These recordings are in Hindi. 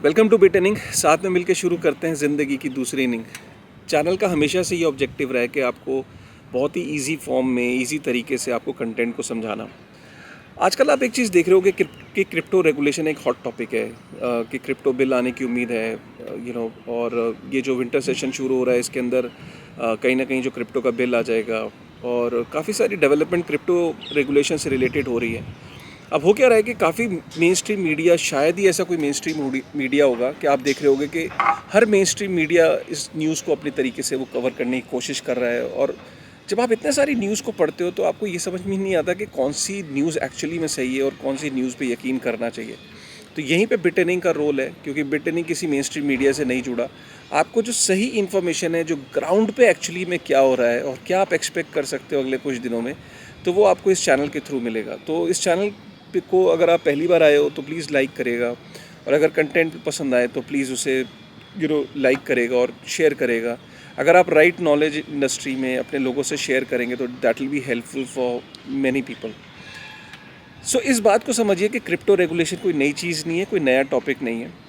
Welcome two bit inning. साथ में मिलकर शुरू करते हैं ज़िंदगी की दूसरी इनिंग। चैनल का हमेशा से ये ऑब्जेक्टिव रहा है कि आपको बहुत ही इजी फॉर्म में इजी तरीके से आपको कंटेंट को समझाना। आजकल आप एक चीज़ देख रहे हो कि क्रिप्टो रेगुलेशन एक हॉट टॉपिक है, कि क्रिप्टो बिल आने की उम्मीद है, और ये जो विंटर सेशन शुरू हो रहा है इसके अंदर कहीं ना कहीं जो क्रिप्टो का बिल आ जाएगा और काफ़ी सारी डेवलपमेंट क्रिप्टो रेगुलेशन से रिलेटेड हो रही है। अब हो क्या रहा है कि काफ़ी मेन स्ट्रीम मीडिया, शायद ही ऐसा कोई मेन स्ट्रीम मीडिया होगा कि आप देख रहे होगे कि हर मेन स्ट्रीम मीडिया इस न्यूज़ को अपनी तरीके से वो कवर करने की कोशिश कर रहा है। और जब आप इतने सारी न्यूज़ को पढ़ते हो तो आपको ये समझ में नहीं आता कि कौन सी न्यूज़ एक्चुअली में सही है और कौन सी न्यूज़ पे यकीन करना चाहिए। तो यहीं पे बिटनिंग का रोल है, क्योंकि बिटनिंग किसी मेन स्ट्रीम मीडिया से नहीं जुड़ा। आपको जो सही इन्फॉर्मेशन है, जो ग्राउंड पे एक्चुअली में क्या हो रहा है और क्या आप एक्सपेक्ट कर सकते हो अगले कुछ दिनों में, तो वो आपको इस चैनल के थ्रू मिलेगा। तो इस चैनल को अगर आप पहली बार आए हो तो प्लीज़ लाइक करेगा, और अगर कंटेंट पसंद आए तो प्लीज़ उसे लाइक करेगा और शेयर करेगा। अगर आप राइट नॉलेज इंडस्ट्री में अपने लोगों से शेयर करेंगे तो that will be helpful for many people. So इस बात को समझिए कि क्रिप्टो रेगुलेशन कोई नई चीज़ नहीं है, कोई नया टॉपिक नहीं है।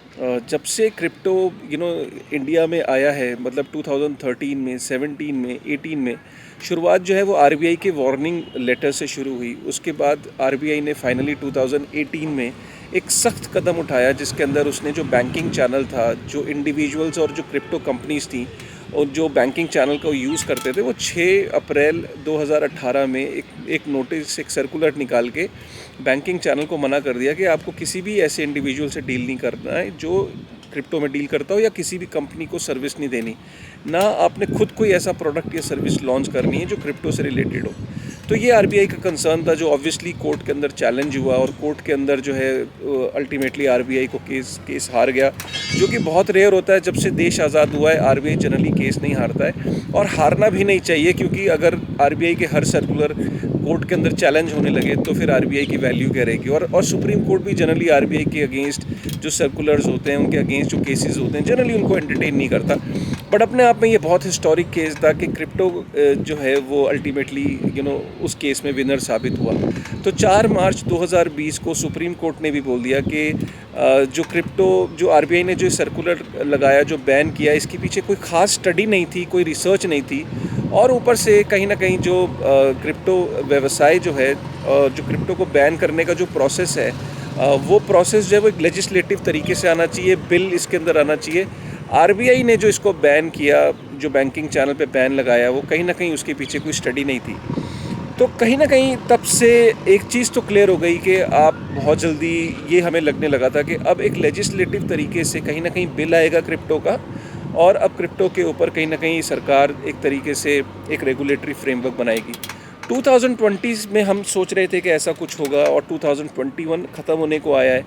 जब से क्रिप्टो इंडिया में आया है, मतलब 2013 में, 17 में, 18 में शुरुआत जो है वो आरबीआई के वार्निंग लेटर से शुरू हुई। उसके बाद आरबीआई ने फाइनली 2018 में एक सख्त कदम उठाया, जिसके अंदर उसने जो बैंकिंग चैनल था, जो इंडिविजुअल्स और जो क्रिप्टो कंपनीज थी और जो बैंकिंग चैनल को यूज़ करते थे, वो 6 अप्रैल 2018 में एक नोटिस, एक सर्कुलर निकाल के बैंकिंग चैनल को मना कर दिया कि आपको किसी भी ऐसे इंडिविजुअल से डील नहीं करना है जो क्रिप्टो में डील करता हो, या किसी भी कंपनी को सर्विस नहीं देनी, ना आपने खुद कोई ऐसा प्रोडक्ट या सर्विस लॉन्च करनी है जो क्रिप्टो से रिलेटेड हो। तो ये आरबीआई का कंसर्न था, जो ऑब्वियसली कोर्ट के अंदर चैलेंज हुआ, और कोर्ट के अंदर जो है अल्टीमेटली आरबीआई को केस हार गया, जो कि बहुत रेयर होता है। जब से देश आज़ाद हुआ है आरबीआई जनरली केस नहीं हारता है, और हारना भी नहीं चाहिए, क्योंकि अगर आरबीआई के हर सर्कुलर कोर्ट के अंदर चैलेंज होने लगे तो फिर आरबीआई की वैल्यू क्या रहेगी। और सुप्रीम कोर्ट भी जनरली आरबीआई के अगेंस्ट जो सर्कुलर्स होते हैं, उनके अगेंस्ट जो केसेस होते हैं, जनरली उनको एंटरटेन नहीं करता। बट अपने आप में ये बहुत हिस्टोरिक केस था कि क्रिप्टो जो है वो अल्टीमेटली उस केस में विनर साबित हुआ। तो 4 मार्च 2020 को सुप्रीम कोर्ट ने भी बोल दिया कि जो क्रिप्टो, जो आरबीआई ने जो सर्कुलर लगाया, जो बैन किया, इसके पीछे कोई ख़ास स्टडी नहीं थी, कोई रिसर्च नहीं थी, और ऊपर से कहीं ना कहीं जो क्रिप्टो व्यवसाय जो है, जो क्रिप्टो को बैन करने का जो प्रोसेस है, वो प्रोसेस जो है वो एक लेजिस्लेटिव तरीके से आना चाहिए, बिल इसके अंदर आना चाहिए। आरबीआई ने जो इसको बैन किया, जो बैंकिंग चैनल पे बैन लगाया, वो कहीं ना कहीं उसके पीछे कोई स्टडी नहीं थी। तो कहीं ना कहीं तब से एक चीज़ तो क्लियर हो गई कि आप बहुत जल्दी ये हमें लगने लगा था कि अब एक लेजिस्लेटिव तरीके से कहीं ना कहीं बिल आएगा क्रिप्टो का, और अब क्रिप्टो के ऊपर कहीं ना कहीं सरकार एक तरीके से एक रेगुलेटरी फ्रेमवर्क बनाएगी। 2020 में हम सोच रहे थे कि ऐसा कुछ होगा, और 2021 ख़त्म होने को आया है,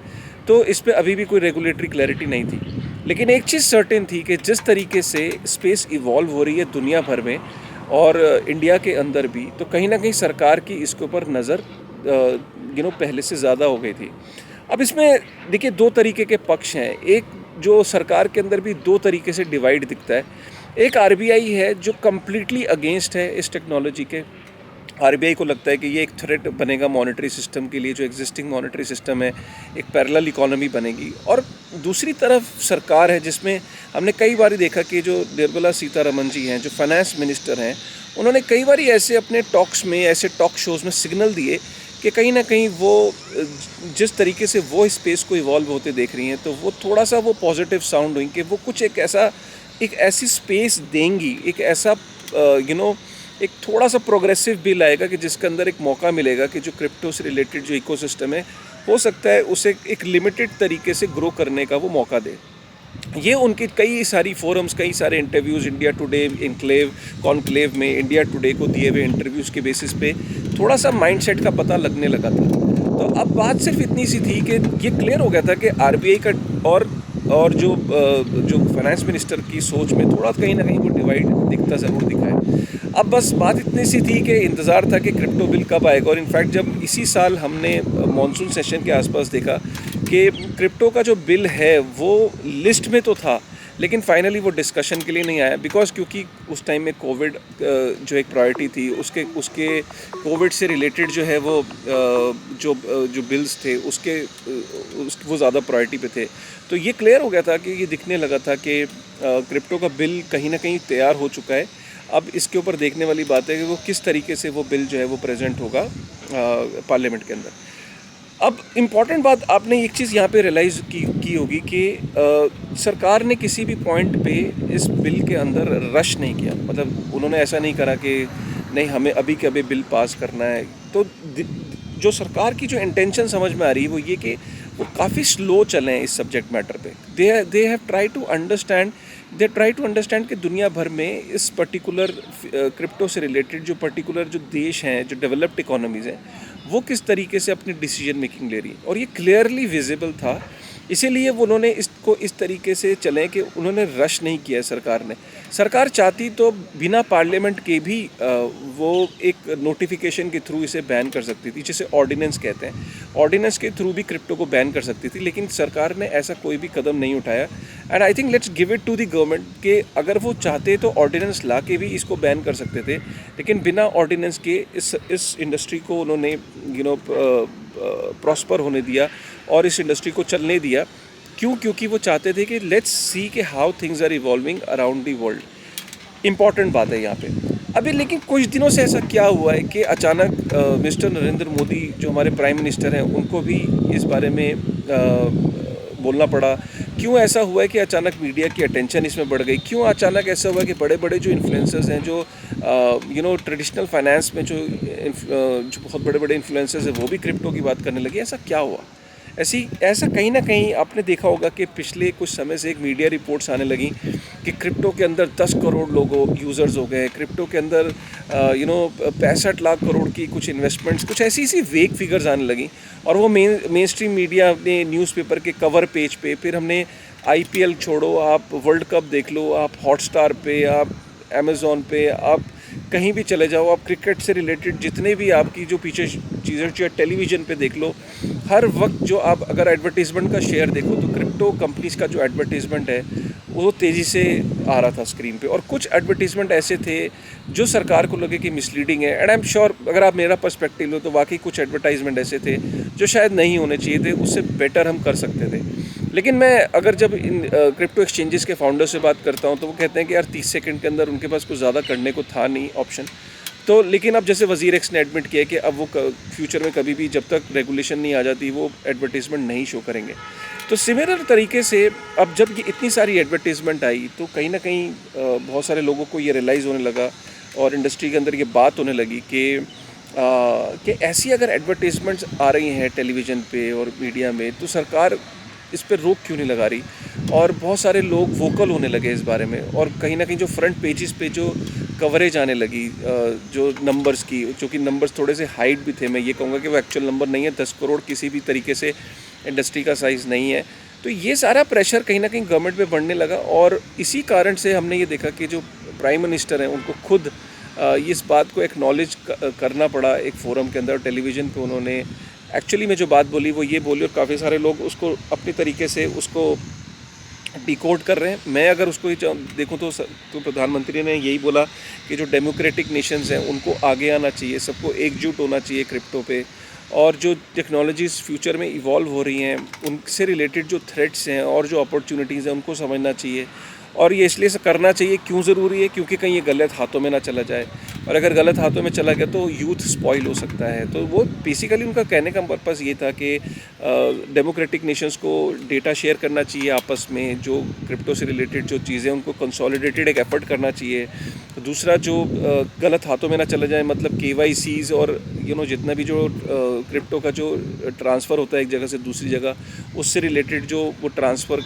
तो इस पे अभी भी कोई रेगुलेटरी क्लैरिटी नहीं थी। लेकिन एक चीज़ सर्टेन थी कि जिस तरीके से स्पेस इवॉल्व हो रही है दुनिया भर में और इंडिया के अंदर भी, तो कहीं ना कहीं सरकार की इसके ऊपर नज़र पहले से ज़्यादा हो गई थी। अब इसमें देखिए 2 तरीके के पक्ष हैं। एक, जो सरकार के अंदर भी 2 तरीके से डिवाइड दिखता है। एक आरबीआई है जो कम्प्लीटली अगेंस्ट है इस टेक्नोलॉजी के। आरबीआई को लगता है कि ये एक थ्रेट बनेगा मॉनेटरी सिस्टम के लिए, जो एग्जिस्टिंग मॉनेटरी सिस्टम है, एक पैरेलल इकोनॉमी बनेगी। और दूसरी तरफ सरकार है, जिसमें हमने कई बार देखा कि जो निर्मला सीतारमण जी हैं, जो फाइनेंस मिनिस्टर हैं, उन्होंने कई बार ऐसे अपने टॉक्स में, ऐसे टॉक शोज़ में सिग्नल दिए कि कहीं ना कहीं वो जिस तरीके से वो स्पेस को इवॉल्व होते देख रही हैं, तो वो थोड़ा सा वो पॉजिटिव साउंड हुई कि वो कुछ एक ऐसी स्पेस देंगी, एक ऐसा एक थोड़ा सा प्रोग्रेसिव बिल आएगा कि जिसके अंदर एक मौका मिलेगा कि जो क्रिप्टो से रिलेटेड जो इकोसिस्टम है, हो सकता है उसे एक लिमिटेड तरीके से ग्रो करने का वो मौका दे। ये उनकी कई सारी फोरम्स, कई सारे इंटरव्यूज़, इंडिया टुडे कॉन्क्लेव में इंडिया टुडे को दिए हुए इंटरव्यूज़ के बेसिस पे थोड़ा सा माइंडसेट का पता लगने लगा था। तो अब बात सिर्फ इतनी सी थी कि ये क्लियर हो गया था कि आरबीआई का और जो फाइनेंस मिनिस्टर की सोच में थोड़ा कहीं ना कहीं वो डिवाइड दिखता ज़रूर दिखा है। अब बस बात इतनी सी थी कि इंतज़ार था कि क्रिप्टो बिल कब आएगा। और इनफैक्ट जब इसी साल हमने मॉनसून सेशन के आसपास देखा कि क्रिप्टो का जो बिल है वो लिस्ट में तो था, लेकिन फाइनली वो डिस्कशन के लिए नहीं आया क्योंकि उस टाइम में कोविड जो एक प्रायोरिटी थी, उसके उसके कोविड से रिलेटेड जो है वो जो बिल्स थे वो ज़्यादा प्रायोरिटी पे थे। तो ये क्लियर हो गया था कि ये दिखने लगा था कि क्रिप्टो का बिल कहीं ना कहीं तैयार हो चुका है। अब इसके ऊपर देखने वाली बात है कि वो किस तरीके से वो बिल जो है वो प्रेजेंट होगा पार्लियामेंट के अंदर। अब इम्पॉर्टेंट बात आपने एक चीज़ यहाँ पे रियलाइज़ की होगी कि सरकार ने किसी भी पॉइंट पे इस बिल के अंदर रश नहीं किया। मतलब उन्होंने ऐसा नहीं करा कि नहीं हमें अभी के अभी बिल पास करना है। तो जो सरकार की जो इंटेंशन समझ में आ रही है वो ये कि वो काफ़ी स्लो चलें इस सब्जेक्ट मैटर पे। They have try to understand कि दुनिया भर में इस पर्टिकुलर क्रिप्टो से रिलेटेड जो पर्टिकुलर जो देश हैं, जो डेवलप्ड इकोनॉमीज़ हैं, वो किस तरीके से अपनी डिसीजन मेकिंग ले रही है। और ये क्लियरली विजिबल था, इसीलिए वो उन्होंने इसको इस तरीके से चलें कि उन्होंने रश नहीं किया है सरकार ने। सरकार चाहती तो बिना पार्लियामेंट के भी वो एक नोटिफिकेशन के थ्रू इसे बैन कर सकती थी, जिसे ऑर्डिनेंस कहते हैं। ऑर्डिनेंस के थ्रू भी क्रिप्टो को बैन कर सकती थी, लेकिन सरकार ने ऐसा कोई भी कदम नहीं उठाया। And I think let's give it to the government कि अगर वो चाहते तो ऑर्डिनेंस ला के भी इसको बैन कर सकते थे, लेकिन बिना ऑर्डिनेंस के इस इंडस्ट्री को उन्होंने प्रॉस्पर होने दिया और इस इंडस्ट्री को चलने दिया। क्योंकि वो चाहते थे कि लेट्स सी कि how things are evolving around the world. Important बात है यहाँ पे। अभी लेकिन कुछ दिनों से ऐसा क्या हुआ है कि अचानक मिस्टर नरेंद्र मोदी जो हमारे प्राइम मिनिस्टर हैं, उनको भी इस बारे में बोलना पड़ा। क्यों ऐसा हुआ है कि अचानक मीडिया की अटेंशन इसमें बढ़ गई? क्यों अचानक ऐसा हुआ कि बड़े बड़े जो इन्फ्लुएंसर्स हैं, जो ट्रेडिशनल फाइनेंस में जो बहुत बड़े बड़े इन्फ्लुएंसर्स हैं, वो भी क्रिप्टो की बात करने लगे? ऐसा क्या हुआ? ऐसा कहीं ना कहीं आपने देखा होगा कि पिछले कुछ समय से एक मीडिया रिपोर्ट्स आने लगी कि क्रिप्टो के अंदर 10 करोड़ लोग यूज़र्स हो गए, क्रिप्टो के अंदर 65 लाख करोड़ की कुछ इन्वेस्टमेंट्स, कुछ ऐसी वेग फिगर्स आने लगी। और वो मेन स्ट्रीम मीडिया ने न्यूज़पेपर के कवर पेज पे, फिर हमने IPL छोड़ो, आप वर्ल्ड कप देख लो, आप हॉटस्टार पे, आप अमेज़ॉन पे, आप कहीं भी चले जाओ, आप क्रिकेट से रिलेटेड जितने भी आपकी जो पीछे चीज़ें जो टेलीविज़न पे देख लो, हर वक्त जो आप अगर एडवर्टीज़मेंट का शेयर देखो तो क्रिप्टो कंपनीज़ का जो एडवर्टीज़मेंट है वो तेज़ी से आ रहा था स्क्रीन पे। और कुछ एडवर्टीज़मेंट ऐसे थे जो सरकार को लगे कि मिसलीडिंग है। एंड आई एम श्योर अगर आप मेरा पर्सपेक्टिव लो तो वाकई कुछ एडवर्टाइजमेंट ऐसे थे जो शायद नहीं होने चाहिए थे, उससे बेटर हम कर सकते थे। लेकिन मैं अगर जब इन क्रिप्टो एक्सचेंजेस के फाउंडर से बात करता हूँ तो वो कहते हैं कि यार 30 सेकंड के अंदर उनके पास कुछ ज़्यादा करने को था नहीं ऑप्शन। तो लेकिन अब जैसे वज़ीर एक्स ने एडमिट किया कि अब वो फ्यूचर में कभी भी जब तक रेगुलेशन नहीं आ जाती वो एडवर्टीज़मेंट नहीं शो करेंगे। तो सिमिलर तरीके से अब जब ये इतनी सारी एडवर्टीज़मेंट आई तो कहीं ना कहीं बहुत सारे लोगों को ये रियलाइज़ होने लगा और इंडस्ट्री के अंदर ये बात होने लगी कि ऐसी अगर एडवर्टीज़मेंट्स आ रही हैं टेलीविज़न पे और मीडिया में तो सरकार इस पर रोक क्यों नहीं लगा रही। और बहुत सारे लोग वोकल होने लगे इस बारे में और कहीं ना कहीं जो फ्रंट पेजेस पे जो कवरेज आने लगी जो नंबर्स की, जो कि नंबर्स थोड़े से हाइट भी थे, मैं ये कहूँगा कि वो एक्चुअल नंबर नहीं है, 10 करोड़ किसी भी तरीके से इंडस्ट्री का साइज़ नहीं है। तो ये सारा प्रेशर कहीं ना कहीं गवर्नमेंट पे बढ़ने लगा और इसी कारण से हमने ये देखा कि जो प्राइम मिनिस्टर हैं उनको खुद इस बात को एक्नॉलेज करना पड़ा एक फोरम के अंदर, टेलीविज़न पे उन्होंने एक्चुअली में जो बात बोली वो ये बोली और काफ़ी सारे लोग उसको अपनी तरीके से उसको डिकोड कर रहे हैं। मैं अगर उसको देखूं तो प्रधानमंत्री ने यही बोला कि जो डेमोक्रेटिक नेशंस हैं उनको आगे आना चाहिए, सबको एकजुट होना चाहिए क्रिप्टो पे, और जो टेक्नोलॉजीज़ फ्यूचर में इवॉल्व हो रही हैं उनसे रिलेटेड जो थ्रेट्स हैं और जो अपॉर्चुनिटीज़ हैं उनको समझना चाहिए। और ये इसलिए करना चाहिए क्यों ज़रूरी है, क्योंकि कहीं ये गलत हाथों में ना चला जाए, और अगर गलत हाथों में चला गया तो यूथ स्पॉइल हो सकता है। तो वो बेसिकली उनका कहने का पर्पस ये था कि डेमोक्रेटिक नेशंस को डेटा शेयर करना चाहिए आपस में, जो क्रिप्टो से रिलेटेड जो चीज़ें उनको कंसोलिडेटेड एक एफर्ट करना चाहिए। दूसरा जो गलत हाथों में ना चला जाए, मतलब KYCs और जितना भी जो क्रिप्टो का जो ट्रांसफ़र होता है एक जगह से दूसरी जगह, उससे रिलेटेड जो वो ट्रांसफ़र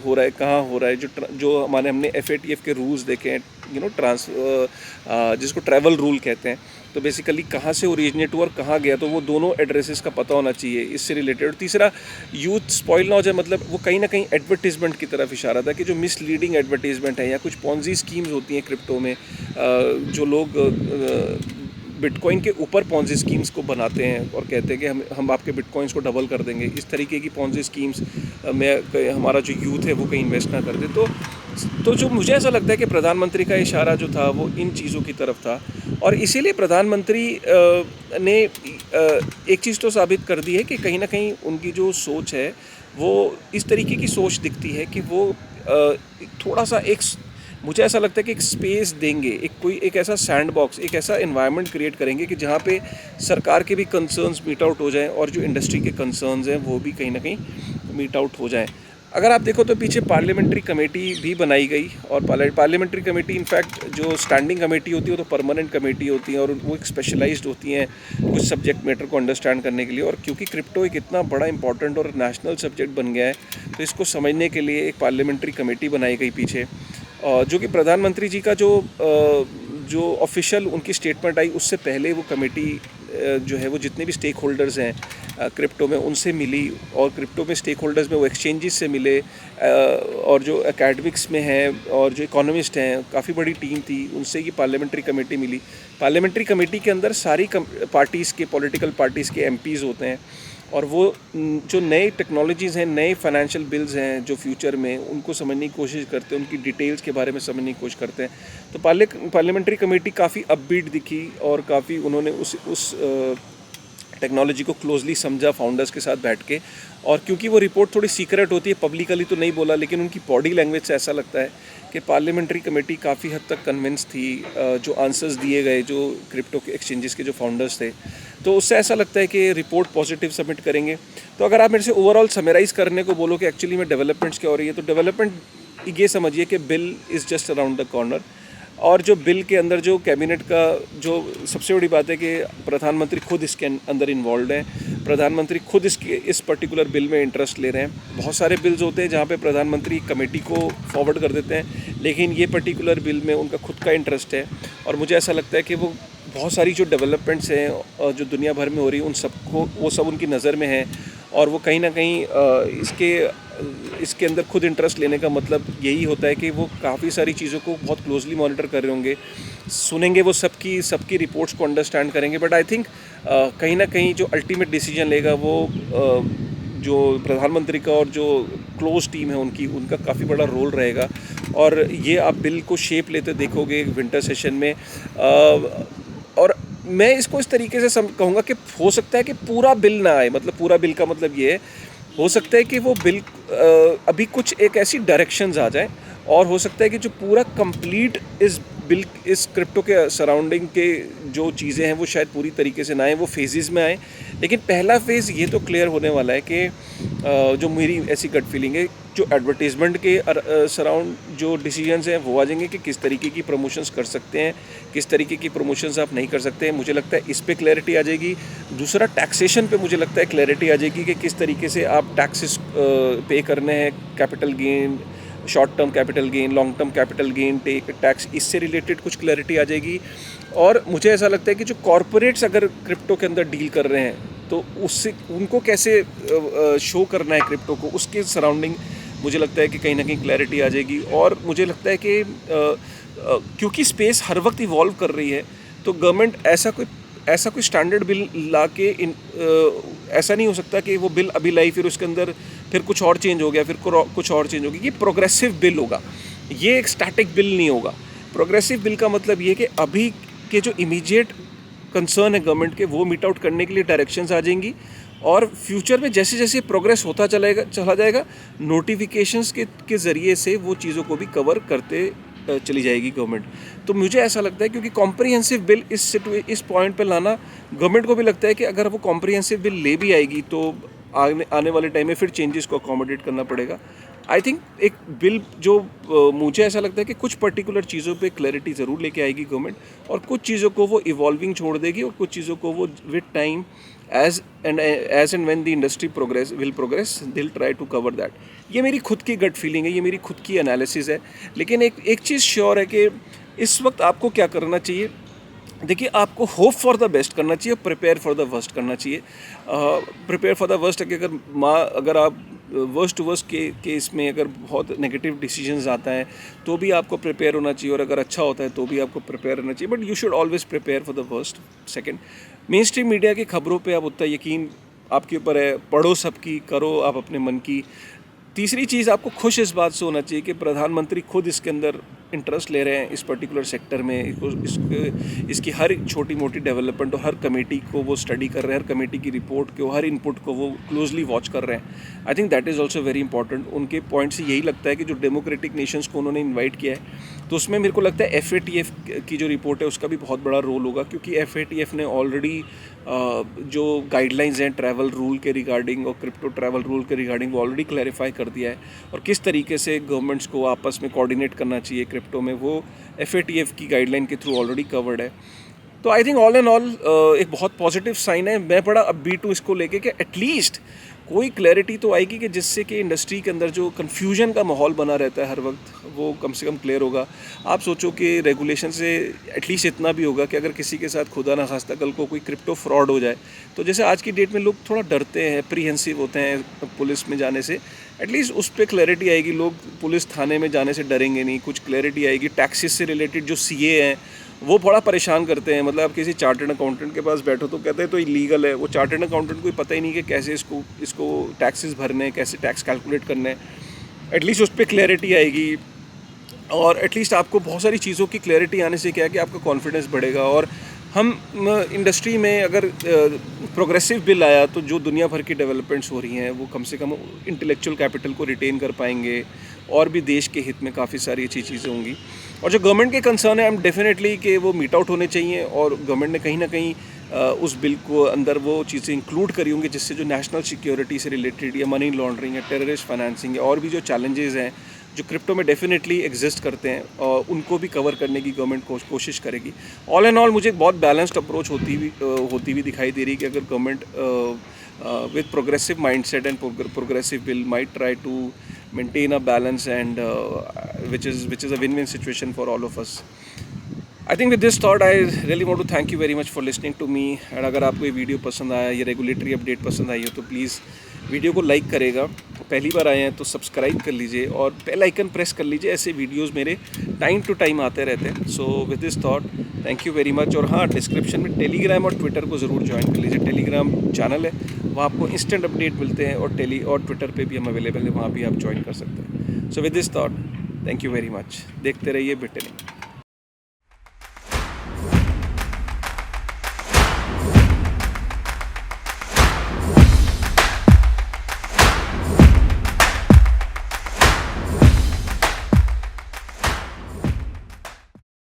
हो रहा है, कहाँ हो रहा है, जो हमने FATF के रूल्स देखे हैं, जिसको ट्रैवल रूल कहते हैं, तो बेसिकली कहाँ से ओरिजिनेट हुआ और कहाँ गया, तो वो दोनों एड्रेसेस का पता होना चाहिए इससे रिलेटेड। और तीसरा, यूथ स्पॉइल ना हो जाए, मतलब वो कहीं ना कहीं एडवर्टीज़मेंट की तरफ इशारा था कि जो मिसलीडिंग एडवर्टीज़मेंट है या कुछ पॉन्जी स्कीम्स होती हैं क्रिप्टो में, जो लोग बिटकॉइन के ऊपर पॉन्जी स्कीम्स को बनाते हैं और कहते हैं कि हम आपके बिटकॉइंस को डबल कर देंगे, इस तरीके की पॉन्जी स्कीम्स में हमारा जो यूथ है वो कहीं इन्वेस्ट ना कर दे। तो तो जो मुझे ऐसा लगता है कि प्रधानमंत्री का इशारा जो था वो इन चीज़ों की तरफ था, और इसीलिए प्रधानमंत्री ने एक चीज़ तो साबित कर दी है कि कहीं ना कहीं उनकी जो सोच है वो इस तरीके की सोच दिखती है कि वो थोड़ा सा मुझे ऐसा लगता है कि एक स्पेस देंगे, एक ऐसा सैंड बॉक्स, एक ऐसा एनवायरनमेंट क्रिएट करेंगे कि जहाँ पे सरकार के भी कंसर्न्स मीट आउट हो जाएं और जो इंडस्ट्री के कंसर्न्स हैं वो भी कहीं ना कहीं मीट आउट हो जाएं। अगर आप देखो तो पीछे पार्लियामेंट्री कमेटी भी बनाई गई, और पार्लियामेंट्री कमेटी इनफैक्ट जो स्टैंडिंग कमेटी होती है वो तो परमानेंट कमेटी होती है, और वो एक स्पेशलाइज्ड होती हैं कुछ सब्जेक्ट मैटर को अंडरस्टैंड करने के लिए। और क्योंकि क्रिप्टो एक इतना बड़ा इंपॉर्टेंट और नेशनल सब्जेक्ट बन गया है, तो इसको समझने के लिए एक पार्लियामेंट्री कमेटी बनाई गई पीछे, जो कि प्रधानमंत्री जी का जो ऑफिशियल उनकी स्टेटमेंट आई उससे पहले वो कमेटी जो है वो जितने भी स्टेक होल्डर्स हैं क्रिप्टो में उनसे मिली, और क्रिप्टो में स्टेक होल्डर्स में वो एक्सचेंजेस से मिले, और जो एकेडमिक्स में हैं और जो इकोनॉमिस्ट हैं, काफ़ी बड़ी टीम थी, उनसे ये पार्लियामेंट्री कमेटी मिली। पार्लियामेंट्री कमेटी के अंदर सारी पार्टीज़ के पॉलिटिकल पार्टीज़ के एमपीज़ होते हैं, और वो जो नए टेक्नोलॉजीज़ हैं, नए फाइनेंशियल बिल्स हैं जो फ्यूचर में, उनको समझने की कोशिश करते हैं, उनकी डिटेल्स के बारे में समझने की कोशिश करते हैं। तो पार्लियामेंट्री कमेटी काफ़ी अपबीट दिखी, और काफ़ी उन्होंने उस टेक्नोलॉजी को क्लोजली समझा फाउंडर्स के साथ बैठ के। और क्योंकि वो रिपोर्ट थोड़ी सीक्रेट होती है, पब्लिकली तो नहीं बोला, लेकिन उनकी बॉडी लैंग्वेज से ऐसा लगता है कि पार्लियामेंट्री कमेटी काफ़ी हद तक कन्विंस थी जो आंसर्स दिए गए जो क्रिप्टो के एक्सचेंजेस के जो फाउंडर्स थे, तो उससे ऐसा लगता है कि रिपोर्ट पॉजिटिव सबमिट करेंगे। तो अगर आप मेरे से ओवरऑल समराइज़ करने को बोलो कि एक्चुअली में डेवलपमेंट्स क्या हो रही है, तो डेवलपमेंट ये समझिए कि bill is just around the corner, और जो बिल के अंदर जो कैबिनेट का जो सबसे बड़ी बात है कि प्रधानमंत्री खुद इसके अंदर इन्वॉल्व हैं, प्रधानमंत्री खुद इस पर्टिकुलर बिल में इंटरेस्ट ले रहे हैं। बहुत सारे बिल्स होते हैं जहाँ पे प्रधानमंत्री कमेटी को फॉरवर्ड कर देते हैं, लेकिन ये पर्टिकुलर बिल में उनका खुद का इंटरेस्ट है, और मुझे ऐसा लगता है कि वो बहुत सारी जो डेवलपमेंट्स हैं जो दुनिया भर में हो रही है, उन सबको वो सब उनकी नज़र में है, और वो कहीं ना कहीं इसके अंदर खुद इंटरेस्ट लेने का मतलब यही होता है कि वो काफ़ी सारी चीज़ों को बहुत क्लोजली मॉनिटर कर रहे होंगे, सुनेंगे वो सबकी रिपोर्ट्स को अंडरस्टैंड करेंगे। बट आई थिंक कहीं ना कहीं जो अल्टीमेट डिसीजन लेगा वो जो प्रधानमंत्री का और जो क्लोज टीम है उनका काफ़ी बड़ा रोल रहेगा, और ये आप बिल को शेप लेते देखोगे विंटर सेशन में। और मैं इसको इस तरीके से कहूँगा कि हो सकता है कि पूरा बिल ना आए, मतलब पूरा बिल का मतलब ये है, हो सकता है कि वो बिल अभी कुछ एक ऐसी डायरेक्शंस आ जाए, और हो सकता है कि जो पूरा कंप्लीट इस क्रिप्टो के सराउंडिंग के जो चीज़ें हैं वो शायद पूरी तरीके से ना आए, वो फेजेस में आए। लेकिन पहला फेज़ ये तो क्लियर होने वाला है कि जो मेरी ऐसी गट फीलिंग है, जो एडवर्टीज़मेंट के सराउंड जो डिसीजंस हैं वो आ जाएंगे कि किस तरीके की प्रमोशंस कर सकते हैं, किस तरीके की प्रमोशंस आप नहीं कर सकते हैं। मुझे लगता है इस पे क्लैरिटी आ जाएगी। दूसरा, टैक्सेशन पे मुझे लगता है क्लैरिटी आ जाएगी कि किस तरीके से आप टैक्सेस पे करने हैं, capital gain, short term capital gain, long term capital gain tax, इससे रिलेटेड कुछ क्लैरिटी आ जाएगी। और मुझे ऐसा लगता है कि जो कॉरपोरेट्स अगर क्रिप्टो के अंदर डील कर रहे हैं तो उससे उनको कैसे शो करना है क्रिप्टो को, उसके सराउंडिंग मुझे लगता है कि कहीं ना कहीं क्लैरिटी आ जाएगी। और मुझे लगता है कि क्योंकि स्पेस हर वक्त इवॉल्व कर रही है, तो गवर्नमेंट ऐसा कोई स्टैंडर्ड बिल ला के ऐसा नहीं हो सकता कि वो बिल अभी लाई फिर उसके अंदर फिर कुछ और चेंज हो गया, फिर कुछ और चेंज हो गया। ये प्रोग्रेसिव बिल होगा, ये एक स्टैटिक बिल नहीं होगा। प्रोग्रेसिव बिल का मतलब ये कि अभी के जो इमीडिएट कंसर्न है गवर्नमेंट के, वो मीट आउट करने के लिए डायरेक्शंस आ जाएंगी, और फ्यूचर में जैसे जैसे प्रोग्रेस होता चला जाएगा, नोटिफिकेशंस के ज़रिए से वो चीज़ों को भी कवर करते चली जाएगी गवर्नमेंट। तो मुझे ऐसा लगता है क्योंकि कॉम्प्रिहेंसिव बिल इस पॉइंट पे लाना, गवर्नमेंट को भी लगता है कि अगर वो कॉम्प्रिहेंसिव बिल ले भी आएगी तो आने वाले टाइम में फिर चेंजेस को अकोमोडेट करना पड़ेगा। आई थिंक एक बिल जो मुझे ऐसा लगता है कि कुछ पर्टिकुलर चीज़ों पे क्लैरिटी ज़रूर लेके आएगी गवर्नमेंट, और कुछ चीज़ों को वो इवॉल्विंग छोड़ देगी, और कुछ चीज़ों को वो with time as and when the industry will progress they'll try to cover that. ये मेरी खुद की गट फीलिंग है, ये मेरी खुद की एनालिसिस है। लेकिन एक चीज़ श्योर है कि इस वक्त आपको क्या करना चाहिए। देखिए, आपको होप फॉर द बेस्ट करना चाहिए, प्रिपेयर फॉर द वर्स्ट करना चाहिए। प्रिपेयर फॉर द वर्स्ट कि अगर आप वर्स्ट टू वर्स्ट के केस में अगर बहुत नेगेटिव डिसीजंस आता है तो भी आपको प्रिपेयर होना चाहिए, और अगर अच्छा होता है तो भी आपको प्रिपेयर होना चाहिए, but you should always prepare for the worst. Second, main stream media की खबरों पे आप उतना यकीन आपके ऊपर है, पढ़ो सबकी, करो आप अपने मन की, तीसरी चीज़, आपको खुश इस बात से होना चाहिए कि प्रधानमंत्री खुद इसके अंदर इंटरेस्ट ले रहे हैं इस पर्टिकुलर सेक्टर में। इसकी हर छोटी मोटी डेवलपमेंट और हर कमेटी को वो स्टडी कर रहे हैं, हर कमेटी की रिपोर्ट को, हर इनपुट को वो क्लोजली वॉच कर रहे हैं। I think that is also very important. उनके पॉइंट से यही लगता है कि जो डेमोक्रेटिक नेशंस को उन्होंने इन्वाइट किया है, तो उसमें मेरे को लगता है FATF की जो रिपोर्ट है उसका भी बहुत बड़ा रोल होगा, क्योंकि FATF ने ऑलरेडी जो गाइडलाइंस हैं ट्रैवल रूल के रिगार्डिंग और क्रिप्टो ट्रैवल रूल के रिगार्डिंग वो ऑलरेडी क्लैरिफाई कर दिया है, और किस तरीके से गवर्नमेंट्स को आपस में कोऑर्डिनेट करना चाहिए क्रिप्टो में, वो FATF की गाइडलाइन के थ्रू ऑलरेडी कवर्ड है। तो I think all and all एक बहुत पॉजिटिव साइन है। मैं बड़ा अपबीट हूँ इसको लेके कि एटलीस्ट कोई क्लैरिटी तो आएगी कि जिससे कि इंडस्ट्री के अंदर जो कन्फ्यूजन का माहौल बना रहता है हर वक्त, वो कम से कम क्लियर होगा। आप सोचो कि रेगुलेशन से एटलीस्ट इतना भी होगा कि अगर किसी के साथ खुदा ना खास्ता कल को कोई क्रिप्टो फ्रॉड हो जाए, तो जैसे आज की डेट में लोग थोड़ा डरते हैं, एप्रीहेंसिव होते हैं पुलिस में जाने से, एटलीस्ट उस पर क्लैरिटी आएगी, लोग पुलिस थाने में जाने से डरेंगे नहीं। कुछ क्लैरिटी आएगी। टैक्सेस से रिलेटेड जो CA हैं वो बड़ा परेशान करते हैं। मतलब आप किसी चार्टर्ड अकाउंटेंट के पास बैठो तो कहते हैं तो इलीगल है। वो चार्टर्ड अकाउंटेंट को पता ही नहीं कि कैसे इसको टैक्सेस भरने हैं, कैसे टैक्स कैलकुलेट करने हैं। एटलीस्ट उस पर क्लैरिटी आएगी, और एटलीस्ट आपको बहुत सारी चीज़ों की क्लैरिटी आने से क्या है कि आपका कॉन्फिडेंस बढ़ेगा। और हम इंडस्ट्री में अगर प्रोग्रेसिव बिल आया तो जो दुनिया भर की डेवलपमेंट्स हो रही हैं वो कम से कम इंटेलेक्चुअल कैपिटल को रिटेन कर पाएंगे, और भी देश के हित में काफ़ी सारी अच्छी चीज़ें होंगी। और जो गवर्नमेंट के कंसर्न है, हम डेफिनेटली कि वो मीट आउट होने चाहिए, और गवर्नमेंट ने कहीं ना कहीं उस बिल को अंदर वो चीज़ें इंक्लूड करी होंगी जिससे जो नेशनल सिक्योरिटी से रिलेटेड या मनी लॉन्ड्रिंग या टेररिस्ट फाइनेंसिंग या और भी जो चैलेंजेस हैं जो क्रिप्टो में डेफिनेटली एग्जिस्ट करते हैं, और उनको भी कवर करने की गवर्नमेंट कोशिश करेगी। ऑल एंड ऑल मुझे एक बहुत बैलेंस्ड अप्रोच होती हुई दिखाई दे रही है कि अगर government with progressive mindset and progressive bill might try to maintain a balance, and which is a win-win situation for all of us. I think with this thought, I really want to thank you very much for listening to me. and अगर आपको ये वीडियो पसंद आया, ये रेगुलेटरी अपडेट पसंद आई हो तो प्लीज़ वीडियो को लाइक करेगा। पहली बार आए हैं तो सब्सक्राइब कर लीजिए और बेल आइकन प्रेस कर लीजिए। ऐसे वीडियोस मेरे टाइम टू टाइम आते रहते हैं। So with this thought, thank you very much. और हाँ, डिस्क्रिप्शन में टेलीग्राम और ट्विटर को ज़रूर ज्वाइन कर लीजिए। टेलीग्राम चैनल है, वहाँ आपको इंस्टेंट अपडेट मिलते हैं, और ट्विटर पे भी हम अवेलेबल हैं, वहाँ भी आप ज्वाइन कर सकते हैं। So with this thought, thank you very much. देखते रहिए बिटनिंग।